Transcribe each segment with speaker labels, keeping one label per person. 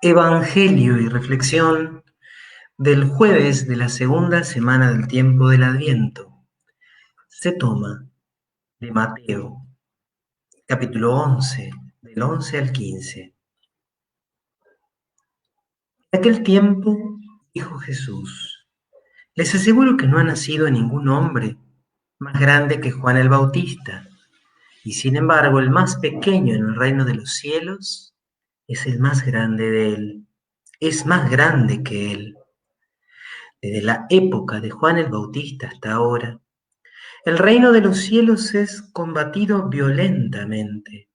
Speaker 1: Evangelio y reflexión del jueves de la segunda semana del tiempo del Adviento. Se toma de Mateo, capítulo 11, del 11 al 15. En aquel tiempo dijo Jesús: les aseguro que no ha nacido ningún hombre más grande que Juan el Bautista, y sin embargo el más pequeño en el reino de los cielos es el más grande de él, es más grande que él. Desde la época de Juan el Bautista hasta ahora, el reino de los cielos es combatido violentamente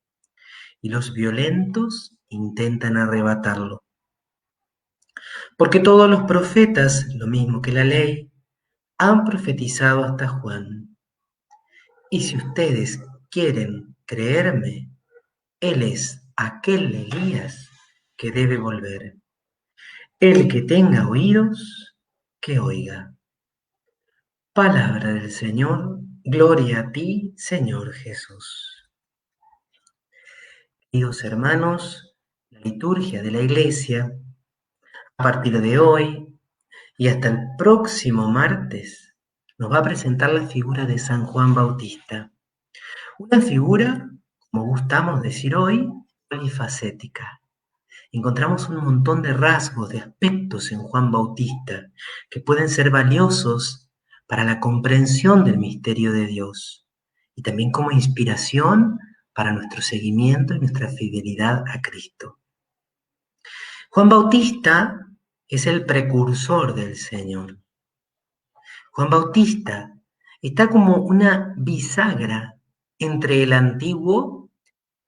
Speaker 1: y los violentos intentan arrebatarlo. Porque todos los profetas, lo mismo que la ley, han profetizado hasta Juan. Y si ustedes quieren creerme, él es aquel Elías que debe volver. El que tenga oídos, que oiga. Palabra del Señor, gloria a ti, Señor Jesús. Queridos hermanos, la liturgia de la Iglesia, a partir de hoy y hasta el próximo martes, nos va a presentar la figura de San Juan Bautista. Una figura, como gustamos decir hoy, polifacética. Encontramos un montón de rasgos, de aspectos en Juan Bautista que pueden ser valiosos para la comprensión del misterio de Dios y también como inspiración para nuestro seguimiento y nuestra fidelidad a Cristo. Juan Bautista es el precursor del Señor. Juan Bautista está como una bisagra entre el Antiguo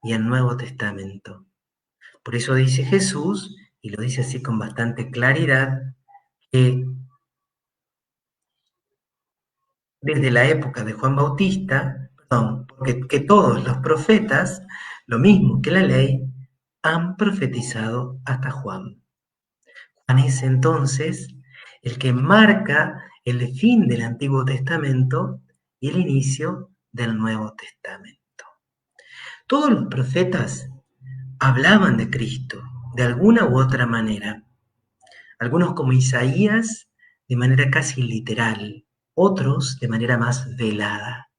Speaker 1: y el Nuevo Testamento. Por eso dice Jesús, y lo dice así con bastante claridad, que desde la época de Juan Bautista, que todos los profetas, lo mismo que la ley, han profetizado hasta Juan. Juan es entonces el que marca el fin del Antiguo Testamento y el inicio del Nuevo Testamento. Todos los profetas hablaban de Cristo de alguna u otra manera. Algunos como Isaías de manera casi literal, otros de manera más velada.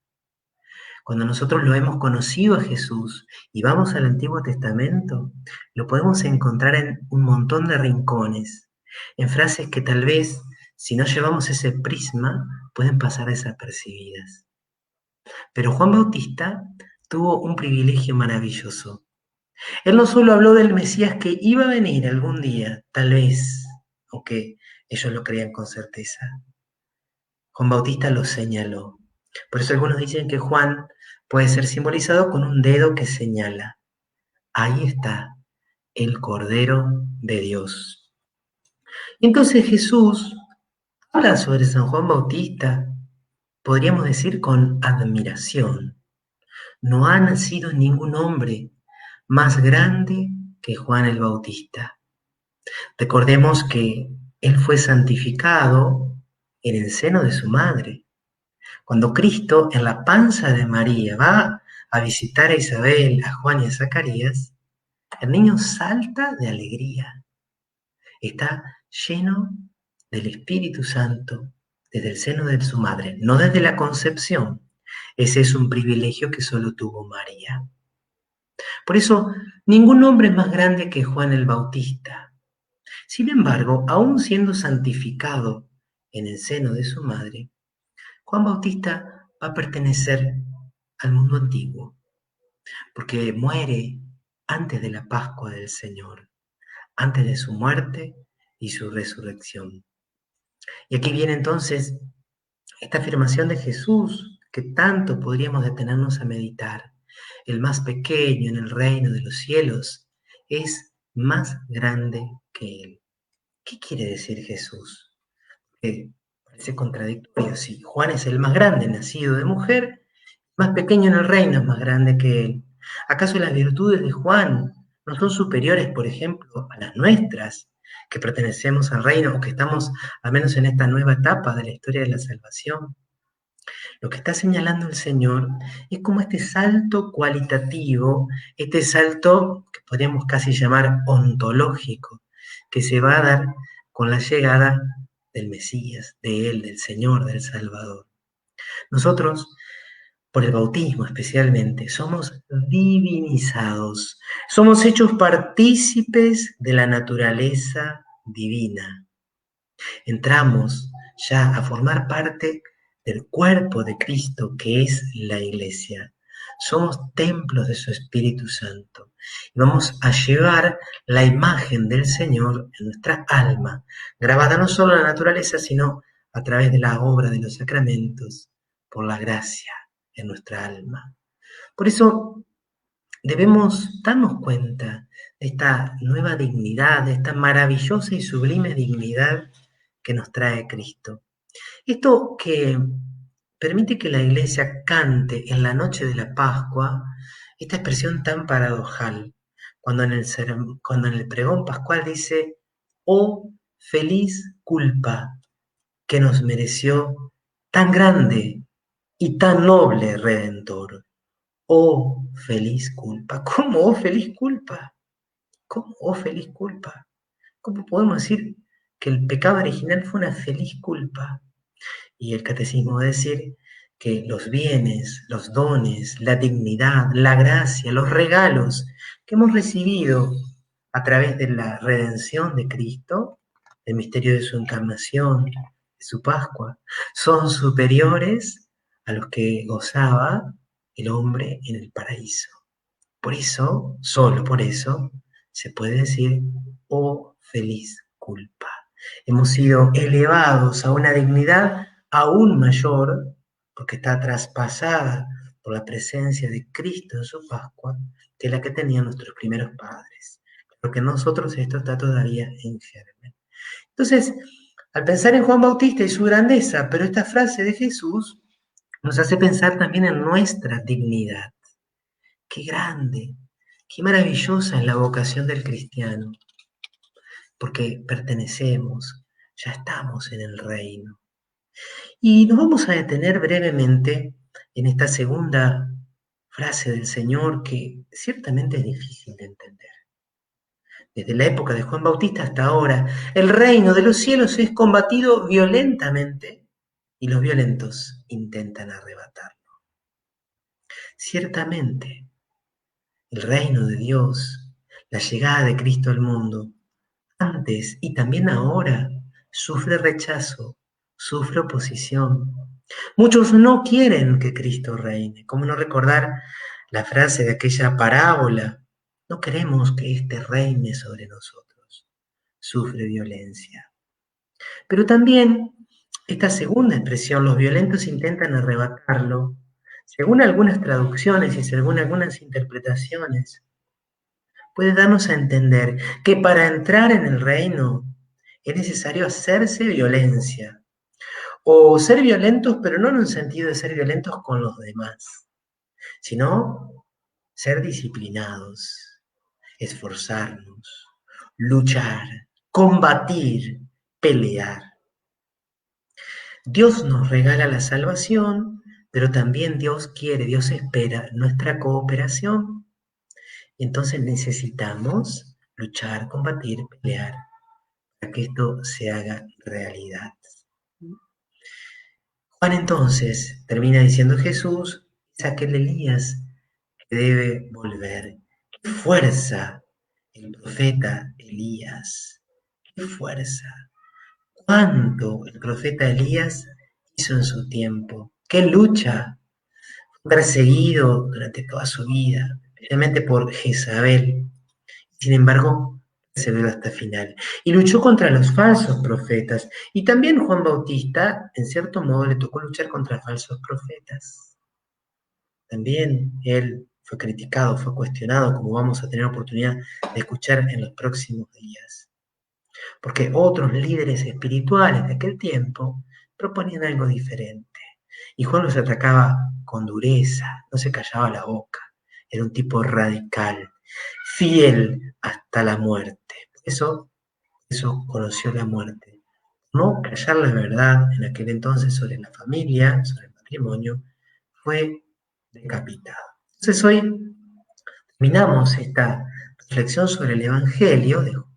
Speaker 1: Cuando nosotros lo hemos conocido a Jesús y vamos al Antiguo Testamento, lo podemos encontrar en un montón de rincones, en frases que tal vez, si no llevamos ese prisma, pueden pasar desapercibidas. Pero Juan Bautista tuvo un privilegio maravilloso. Él no solo habló del Mesías que iba a venir algún día, tal vez, aunque ellos lo creían con certeza. Juan Bautista lo señaló. Por eso algunos dicen que Juan puede ser simbolizado con un dedo que señala. Ahí está el Cordero de Dios. Y entonces Jesús habla sobre San Juan Bautista, podríamos decir con admiración. No ha nacido ningún hombre más grande que Juan el Bautista. Recordemos que él fue santificado en el seno de su madre. Cuando Cristo en la panza de María va a visitar a Isabel, a Juan y a Zacarías, el niño salta de alegría. Está lleno del Espíritu Santo desde el seno de su madre, no desde la concepción. Ese es un privilegio que solo tuvo María. Por eso, ningún hombre es más grande que Juan el Bautista. Sin embargo, aún siendo santificado en el seno de su madre, Juan Bautista va a pertenecer al mundo antiguo, porque muere antes de la Pascua del Señor, antes de su muerte y su resurrección. Y aquí viene entonces esta afirmación de Jesús, que tanto podríamos detenernos a meditar. El más pequeño en el reino de los cielos es más grande que él. ¿Qué quiere decir Jesús? Parece contradictorio. Si Juan es el más grande, nacido de mujer, más pequeño en el reino es más grande que él. ¿Acaso las virtudes de Juan no son superiores, por ejemplo, a las nuestras, que pertenecemos al reino o que estamos al menos en esta nueva etapa de la historia de la salvación? Lo que está señalando el Señor es como este salto cualitativo, este salto que podríamos casi llamar ontológico, que se va a dar con la llegada del Mesías, de Él, del Señor, del Salvador. Nosotros, por el bautismo especialmente, somos divinizados, somos hechos partícipes de la naturaleza divina. Entramos ya a formar parte del cuerpo de Cristo, que es la Iglesia. Somos templos de su Espíritu Santo y vamos a llevar la imagen del Señor en nuestra alma, grabada no solo en la naturaleza, sino a través de la obra de los sacramentos, por la gracia en nuestra alma. Por eso debemos darnos cuenta de esta nueva dignidad, de esta maravillosa y sublime dignidad que nos trae Cristo. Esto que permite que la Iglesia cante en la noche de la Pascua esta expresión tan paradojal, cuando en el pregón pascual dice: «Oh, feliz culpa que nos mereció tan grande y tan noble Redentor». Oh, feliz culpa. ¿Cómo, oh, feliz culpa? ¿Cómo, oh, feliz culpa? ¿Cómo podemos decir que el pecado original fue una feliz culpa? Y el catecismo va a decir que los bienes, los dones, la dignidad, la gracia, los regalos que hemos recibido a través de la redención de Cristo, el misterio de su encarnación, de su Pascua, son superiores a los que gozaba el hombre en el paraíso. Por eso, solo por eso, se puede decir: oh, feliz culpa. Hemos sido elevados a una dignidad aún mayor, porque está traspasada por la presencia de Cristo en su Pascua, que la que tenían nuestros primeros padres. Porque en nosotros esto está todavía en germen. Entonces, al pensar en Juan Bautista y su grandeza, pero esta frase de Jesús nos hace pensar también en nuestra dignidad. Qué grande, qué maravillosa es la vocación del cristiano, porque pertenecemos, ya estamos en el reino. Y nos vamos a detener brevemente en esta segunda frase del Señor, que ciertamente es difícil de entender. Desde la época de Juan Bautista hasta ahora, el reino de los cielos es combatido violentamente y los violentos intentan arrebatarlo. Ciertamente, el reino de Dios, la llegada de Cristo al mundo, antes y también ahora, sufre rechazo, sufre oposición. Muchos no quieren que Cristo reine. ¿Cómo no recordar la frase de aquella parábola? No queremos que éste reine sobre nosotros. Sufre violencia. Pero también esta segunda expresión, los violentos intentan arrebatarlo, según algunas traducciones y según algunas interpretaciones, puede darnos a entender que para entrar en el reino es necesario hacerse violencia, o ser violentos, pero no en un sentido de ser violentos con los demás, sino ser disciplinados, esforzarnos, luchar, combatir, pelear. Dios nos regala la salvación, pero también Dios quiere, Dios espera nuestra cooperación. Entonces necesitamos luchar, combatir, pelear, para que esto se haga realidad. Juan entonces termina diciendo: Jesús es aquel Elías que debe volver. ¡Qué fuerza el profeta Elías! ¡Qué fuerza! ¿Cuánto el profeta Elías hizo en su tiempo? ¡Qué lucha! Fue perseguido durante toda su vida, especialmente por Jezabel. Sin embargo, perseveró hasta el final y luchó contra los falsos profetas. Y también Juan Bautista, en cierto modo, le tocó luchar contra falsos profetas. También él fue criticado, fue cuestionado, como vamos a tener oportunidad de escuchar en los próximos días. Porque otros líderes espirituales de aquel tiempo proponían algo diferente. Y Juan los atacaba con dureza, no se callaba la boca. Era un tipo radical, fiel hasta la muerte. Por eso conoció la muerte. No callar la verdad en aquel entonces sobre la familia, sobre el matrimonio, fue decapitado. Entonces hoy terminamos esta reflexión sobre el Evangelio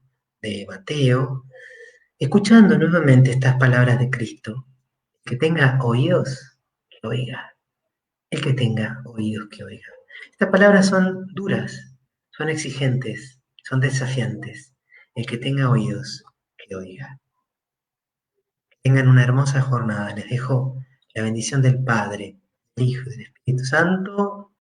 Speaker 1: de Mateo, escuchando nuevamente estas palabras de Cristo. El que tenga oídos, que oiga. El que tenga oídos, que oiga. Estas palabras son duras, son exigentes, son desafiantes. El que tenga oídos, que oiga. Tengan una hermosa jornada. Les dejo la bendición del Padre, del Hijo y del Espíritu Santo.